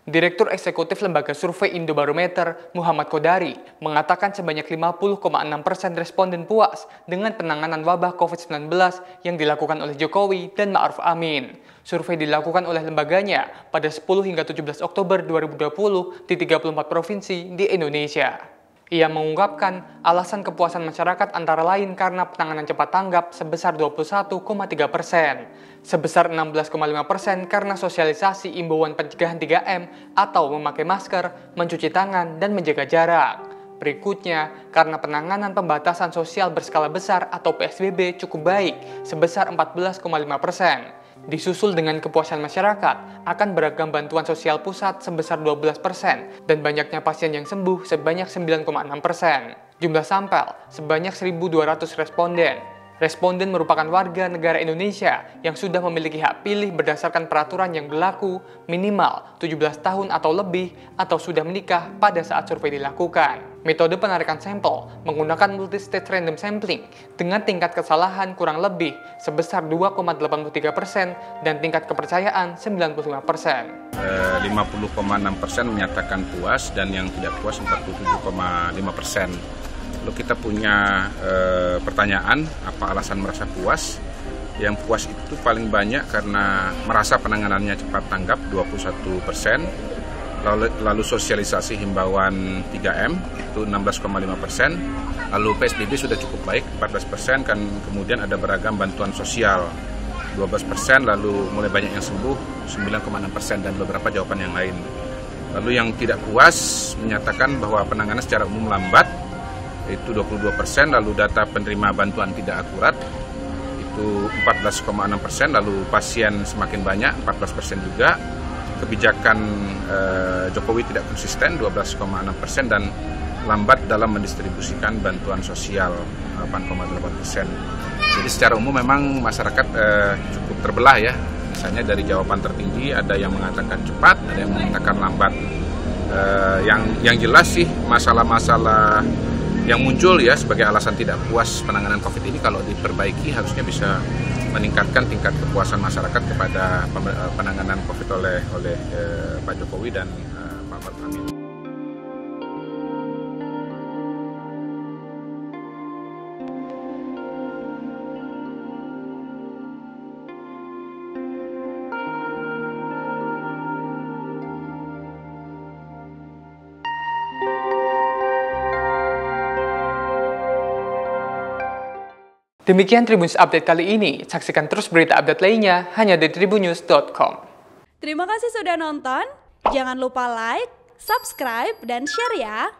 Direktur Eksekutif Lembaga Survei Indobarometer, Muhammad Kodari, mengatakan sebanyak 50,6% responden puas dengan penanganan wabah COVID-19 yang dilakukan oleh Jokowi dan Ma'ruf Amin. Survei dilakukan oleh lembaganya pada 10 hingga 17 Oktober 2020 di 34 provinsi di Indonesia. Ia mengungkapkan alasan kepuasan masyarakat antara lain karena penanganan cepat tanggap sebesar 21,3%, sebesar 16,5% karena sosialisasi imbauan pencegahan 3M atau memakai masker, mencuci tangan, dan menjaga jarak. Berikutnya, karena penanganan pembatasan sosial berskala besar atau PSBB cukup baik, sebesar 14,5%. Disusul dengan kepuasan masyarakat akan beragam bantuan sosial pusat sebesar 12% dan banyaknya pasien yang sembuh sebanyak 9,6%. Jumlah sampel sebanyak 1.200 responden. Responden merupakan warga negara Indonesia yang sudah memiliki hak pilih berdasarkan peraturan yang berlaku minimal 17 tahun atau lebih atau sudah menikah pada saat survei dilakukan. Metode penarikan sampel menggunakan multi-stage random sampling dengan tingkat kesalahan kurang lebih sebesar 2,83% dan tingkat kepercayaan 95%. 50,6% menyatakan puas dan yang tidak puas 47,5%. Lalu kita punya pertanyaan, apa alasan merasa puas? Yang puas itu paling banyak karena merasa penanganannya cepat tanggap 21%, lalu sosialisasi himbauan 3M itu 16,5%, lalu PSBB sudah cukup baik 14%, kan kemudian ada beragam bantuan sosial 12%, lalu mulai banyak yang sembuh 9,6% dan beberapa jawaban yang lain. Lalu yang tidak puas menyatakan bahwa penanganan secara umum lambat itu 22%, lalu data penerima bantuan tidak akurat itu 14,6%, lalu pasien semakin banyak 14% juga, kebijakan Jokowi tidak konsisten 12,6% dan lambat dalam mendistribusikan bantuan sosial 8,8%. Jadi secara umum memang masyarakat cukup terbelah ya, misalnya dari jawaban tertinggi ada yang mengatakan cepat, ada yang mengatakan lambat. Yang jelas sih masalah-masalah yang muncul ya sebagai alasan tidak puas penanganan COVID ini kalau diperbaiki harusnya bisa meningkatkan tingkat kepuasan masyarakat kepada penanganan COVID oleh Pak Jokowi dan Pak Ma'ruf Amin. Demikian Tribunnews Update kali ini. Saksikan terus berita update lainnya hanya di tribunnews.com. Terima kasih sudah nonton. Jangan lupa like, subscribe, dan share ya.